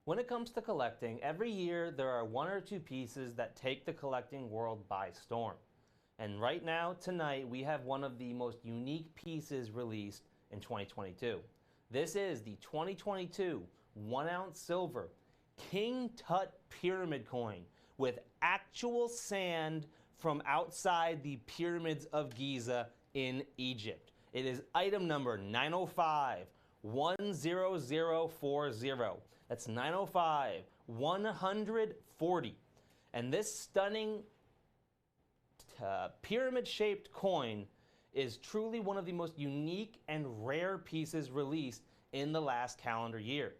When it comes to collecting, every year there are one or two pieces that take the collecting world by storm. And right now, tonight, we have one of the most unique pieces released in 2022. This is the 2022 1-ounce silver King Tut pyramid coin with actual sand from outside the pyramids of Giza in Egypt. It is item number 905 10040. That's 905 140. And this stunning pyramid-shaped coin is truly one of the most unique and rare pieces released in the last calendar year.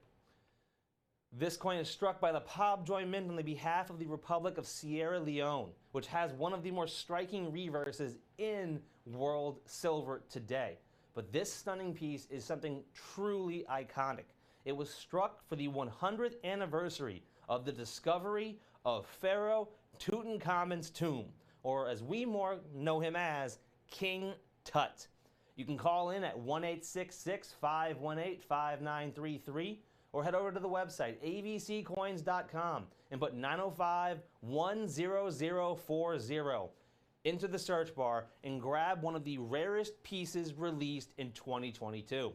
This coin is struck by the Pobjoy Mint on the behalf of the Republic of Sierra Leone, which has one of the more striking reverses in world silver today. But this stunning piece is something truly iconic. It was struck for the 100th anniversary of the discovery of Pharaoh Tutankhamun's tomb, or as we more know him as, King Tut. You can call in at 1-866-518-5933 or head over to the website avccoins.com and put 905 10040 into the search bar and grab one of the rarest pieces released in 2022.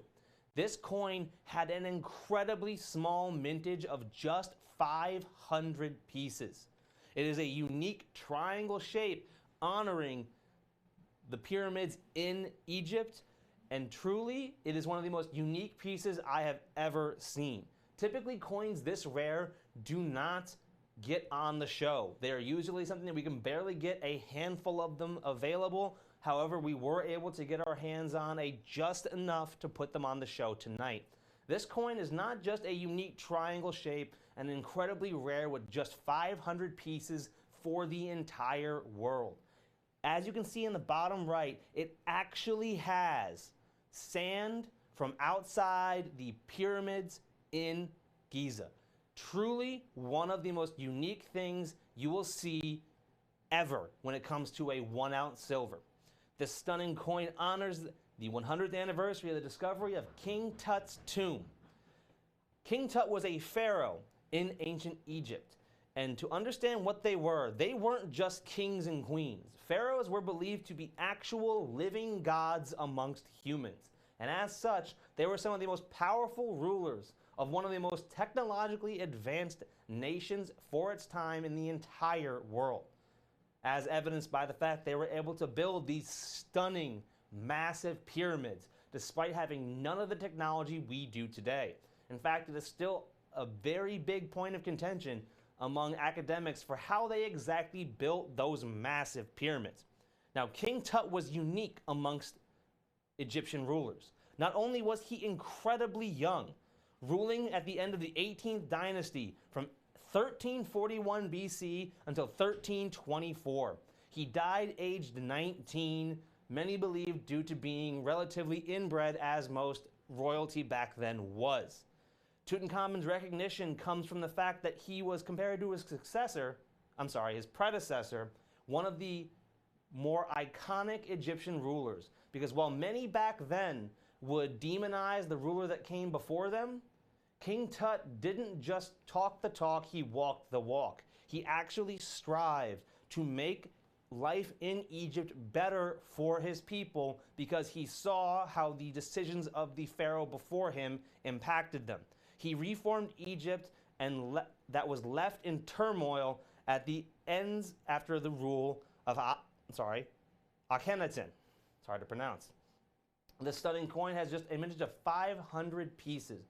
This coin had an incredibly small mintage of just 500 pieces. It is a unique triangle shape honoring the pyramids in Egypt, and truly, it is one of the most unique pieces I have ever seen. Typically, coins this rare do not get on the show. They are usually something that we can barely get a handful of them available. However, we were able to get our hands on just enough to put them on the show tonight. This coin is not just a unique triangle shape and incredibly rare with just 500 pieces for the entire world. As you can see in the bottom right, it actually has sand from outside the pyramids in Giza. Truly one of the most unique things you will see ever when it comes to a 1-ounce silver. This stunning coin honors the 100th anniversary of the discovery of King Tut's tomb. King Tut was a pharaoh in ancient Egypt. And to understand what they weren't just kings and queens. Pharaohs were believed to be actual living gods amongst humans. And as such, they were some of the most powerful rulers of one of the most technologically advanced nations for its time in the entire world. As evidenced by the fact they were able to build these stunning, massive pyramids, despite having none of the technology we do today. In fact, it is still a very big point of contention among academics for how they exactly built those massive pyramids. Now, King Tut was unique amongst Egyptian rulers. Not only was he incredibly young, ruling at the end of the 18th dynasty from 1341 BC until 1324. He died aged 19, many believe due to being relatively inbred as most royalty back then was. Tutankhamun's recognition comes from the fact that he was compared to his predecessor, one of the more iconic Egyptian rulers. Because while many back then would demonize the ruler that came before them, King Tut didn't just talk the talk, he walked the walk. He actually strived to make life in Egypt better for his people because he saw how the decisions of the pharaoh before him impacted them. He reformed Egypt and that was left in turmoil at the ends after the rule of Akhenaten. It's hard to pronounce. The stunning coin has just a mintage of 500 pieces,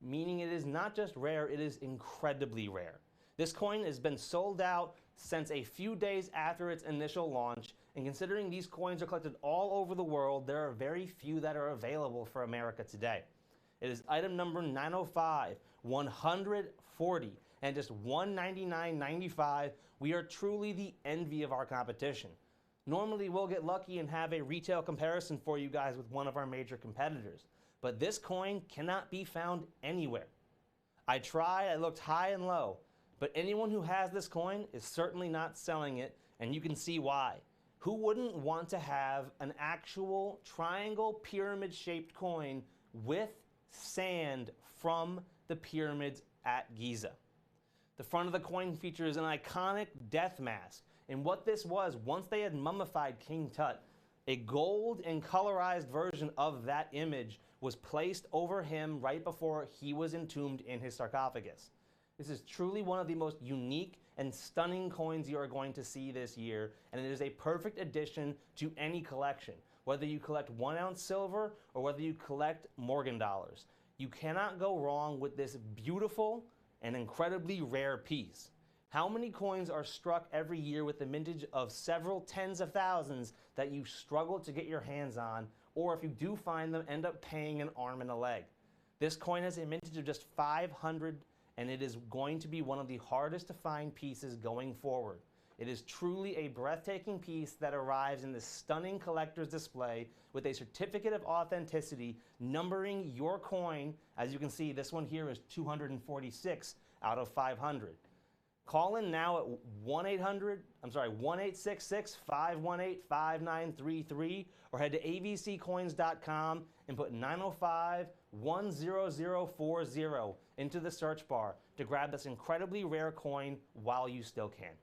meaning it is not just rare, it is incredibly rare. This coin has been sold out since a few days after its initial launch, and considering these coins are collected all over the world, there are very few that are available for America today. It is item number 905 140 and just $199.95. We are truly the envy of our competition. Normally we'll get lucky and have a retail comparison for you guys with one of our major competitors, but this coin cannot be found anywhere. I tried, I looked high and low, but anyone who has this coin is certainly not selling it, and you can see why. Who wouldn't want to have an actual triangle pyramid shaped coin with sand from the pyramids at Giza. The front of the coin features an iconic death mask, and what this was, once they had mummified King Tut, a gold and colorized version of that image was placed over him right before he was entombed in his sarcophagus. This is truly one of the most unique and stunning coins you are going to see this year, and it is a perfect addition to any collection, whether you collect 1 ounce silver or whether you collect Morgan dollars. You cannot go wrong with this beautiful and incredibly rare piece. How many coins are struck every year with the mintage of several tens of thousands that you struggle to get your hands on, or if you do find them, end up paying an arm and a leg? This coin has a mintage of just 500, and it is going to be one of the hardest to find pieces going forward. It is truly a breathtaking piece that arrives in this stunning collector's display with a certificate of authenticity numbering your coin. As you can see, this one here is 246 out of 500. Call in now at 1-866-518-5933 or head to avccoins.com and put 905-10040 into the search bar to grab this incredibly rare coin while you still can.